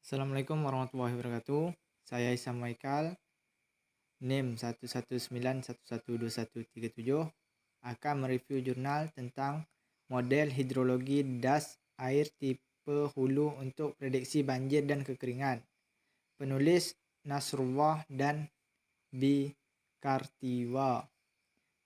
Assalamualaikum warahmatullahi wabarakatuh. Saya Isam Maikal, NIM 119112137 akan mereview jurnal tentang model hidrologi das air tipe hulu untuk prediksi banjir dan kekeringan. Penulis Nasrullah dan B. Kartiwa.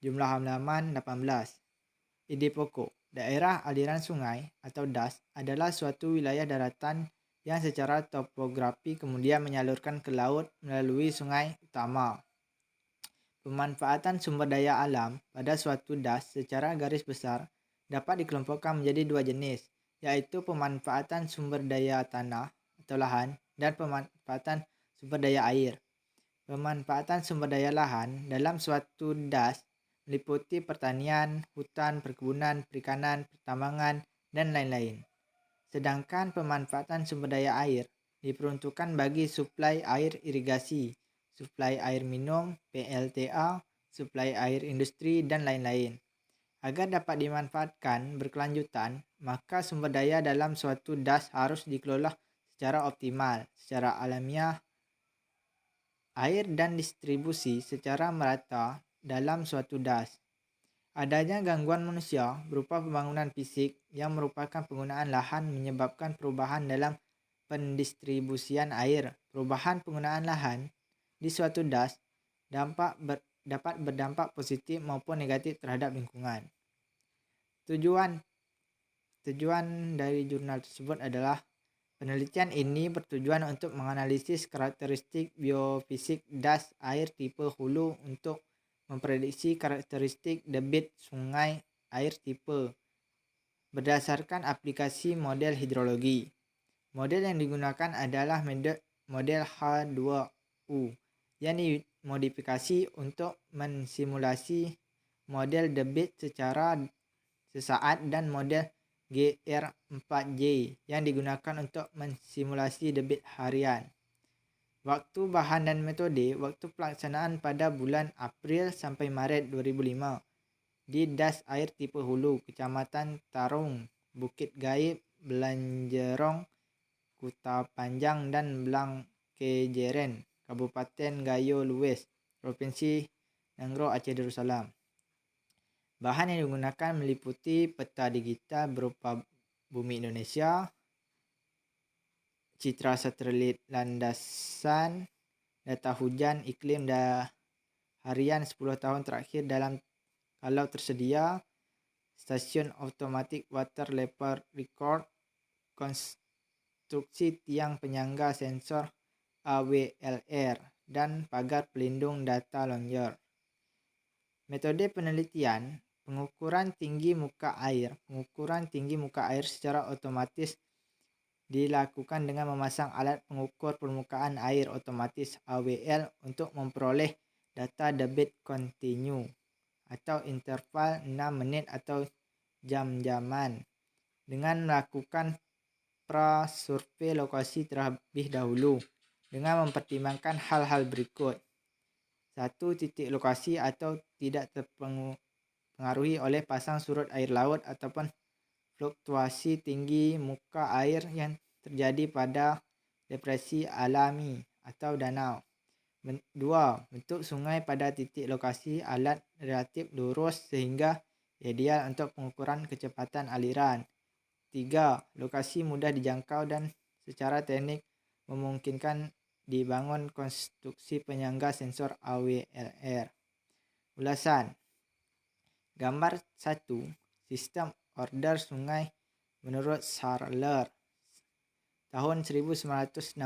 Jumlah halaman 18. Ide pokok. Daerah aliran sungai atau das adalah suatu wilayah daratan yang secara topografi kemudian menyalurkan ke laut melalui sungai utama. Pemanfaatan sumber daya alam pada suatu das secara garis besar dapat dikelompokkan menjadi dua jenis, yaitu pemanfaatan sumber daya tanah atau lahan dan pemanfaatan sumber daya air. Pemanfaatan sumber daya lahan dalam suatu das meliputi pertanian, hutan, perkebunan, perikanan, pertambangan, dan lain-lain. Sedangkan pemanfaatan sumber daya air diperuntukkan bagi suplai air irigasi, suplai air minum, PLTA, suplai air industri, dan lain-lain. Agar dapat dimanfaatkan berkelanjutan, maka sumber daya dalam suatu das harus dikelola secara optimal, secara alamiah, air dan distribusi secara merata dalam suatu das. Adanya gangguan manusia berupa pembangunan fisik yang merupakan penggunaan lahan menyebabkan perubahan dalam pendistribusian air. Perubahan penggunaan lahan di suatu das dapat berdampak positif maupun negatif terhadap lingkungan. Tujuan dari jurnal tersebut adalah penelitian ini bertujuan untuk menganalisis karakteristik biofisik das air tipe hulu untuk memprediksi karakteristik debit sungai air tipe berdasarkan aplikasi model hidrologi. Model yang digunakan adalah model H2U yang dimodifikasi untuk mensimulasi model debit secara sesaat dan model GR4J yang digunakan untuk mensimulasi debit harian. Waktu, bahan dan metode. Waktu pelaksanaan pada bulan April sampai Maret 2005 di das air tipe hulu, Kecamatan Tarung, Bukit Gaib, Belanjerong, Kuta Panjang, dan Blangkejeren, Kabupaten Gayo Lues, Provinsi Nangro Aceh Darussalam. Bahan yang digunakan meliputi peta digital berupa bumi Indonesia, citra satelit landasan, data hujan iklim harian 10 tahun terakhir kalau tersedia, stasiun automatic water level record, konstruksi tiang penyangga sensor AWLR, dan pagar pelindung data longer. Metode penelitian. Pengukuran tinggi muka air. Pengukuran tinggi muka air secara otomatis dilakukan dengan memasang alat pengukur permukaan air otomatis AWL untuk memperoleh data debit kontinu atau interval 6 menit atau jam-jaman dengan melakukan pra-survei lokasi terlebih dahulu dengan mempertimbangkan hal-hal berikut. 1. Titik lokasi atau tidak terpengaruhi oleh pasang surut air laut ataupun fluktuasi tinggi muka air yang terjadi pada depresi alami atau danau. 2. Bentuk sungai pada titik lokasi, alat relatif lurus sehingga ideal untuk pengukuran kecepatan aliran. 3. Lokasi mudah dijangkau dan secara teknik memungkinkan dibangun konstruksi penyangga sensor AWLR. Ulasan. Gambar 1. Sistem order sungai menurut Sarler tahun 1964.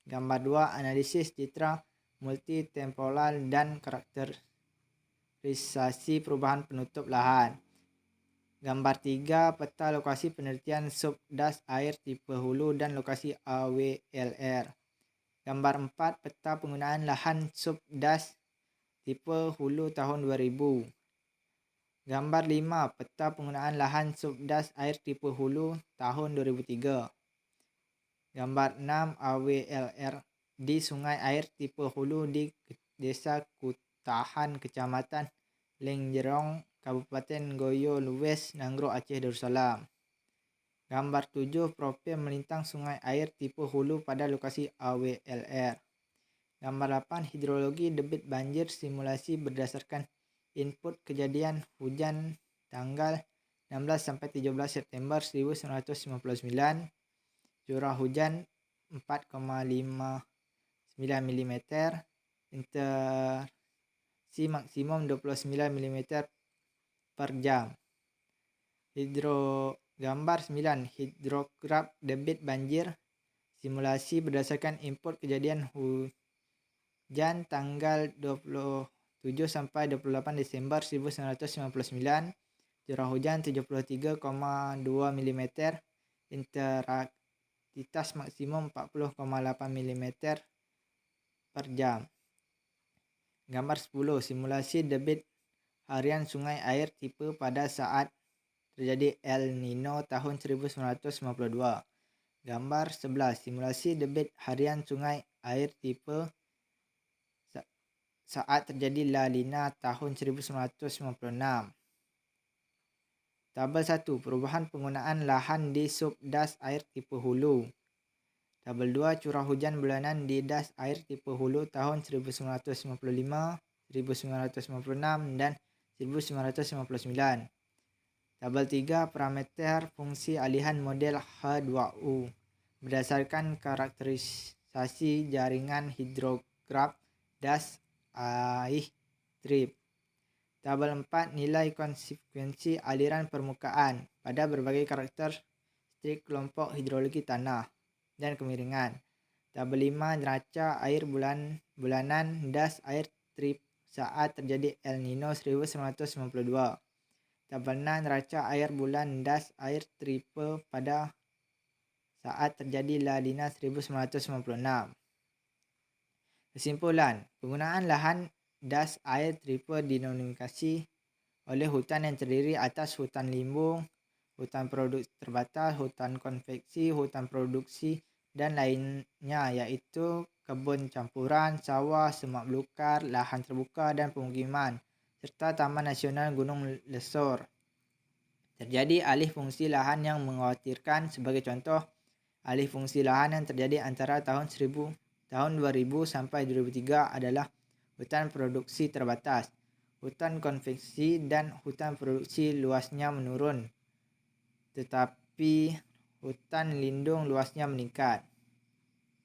Gambar 2. Analisis citra multitemporal dan karakterisasi perubahan penutup lahan. Gambar 3. Peta lokasi penelitian subdas air tipe hulu dan lokasi AWLR. Gambar 4. Peta penggunaan lahan subdas tipe hulu tahun 2000. Gambar 5. Peta penggunaan lahan subdas air tipe hulu tahun 2003. Gambar 6. AWLR di sungai air tipe hulu di Desa Kutahan, Kecamatan Lengjerong, Kabupaten Goyo Lues, Nangro Aceh Darussalam. Gambar 7, profil melintang sungai air tipe hulu pada lokasi AWLR. Gambar 8, hidrologi debit banjir simulasi berdasarkan input kejadian hujan tanggal 16 sampai 17 September 1999. Curah hujan 4,59 mm, intensi maksimum 29 mm per jam. Gambar 9, hidrograf debit banjir simulasi berdasarkan input kejadian hujan tanggal 27 sampai 28 Desember 1999. Curah hujan 73,2 mm, intensitas maksimum 40,8 mm per jam. Gambar 10, simulasi debit harian sungai air tipe pada saat terjadi El Nino tahun 1952. Gambar 11, simulasi debit harian sungai air tipe saat terjadi La Nina tahun 1956. Tabel 1, perubahan penggunaan lahan di sub das air tipe hulu. Tabel 2, curah hujan bulanan di das air tipe hulu tahun 1955, 1956, dan 1959. Tabel 3, parameter fungsi alihan model H2U berdasarkan karakterisasi jaringan hidrograf das air trip. Tabel 4, nilai konsekuensi aliran permukaan pada berbagai karakteristik kelompok hidrologi tanah dan kemiringan. Tabel 5, neraca air bulanan das air trip saat terjadi El Nino 1992. Tabel 6, neraca air bulan das air tripe pada saat terjadi La Nina 1996. Kesimpulan, penggunaan lahan das air tripe dinominasi oleh hutan yang terdiri atas hutan limbung, hutan produksi terbatas, hutan konveksi, hutan produksi, dan lainnya, yaitu kebun campuran, sawah, semak belukar, lahan terbuka, dan pemukiman, serta Taman Nasional Gunung Lesor. Terjadi alih fungsi lahan yang mengkhawatirkan. Sebagai contoh, alih fungsi lahan yang terjadi antara tahun 2000 sampai 2003 adalah hutan produksi terbatas, hutan konveksi, dan hutan produksi luasnya menurun, tetapi hutan lindung luasnya meningkat.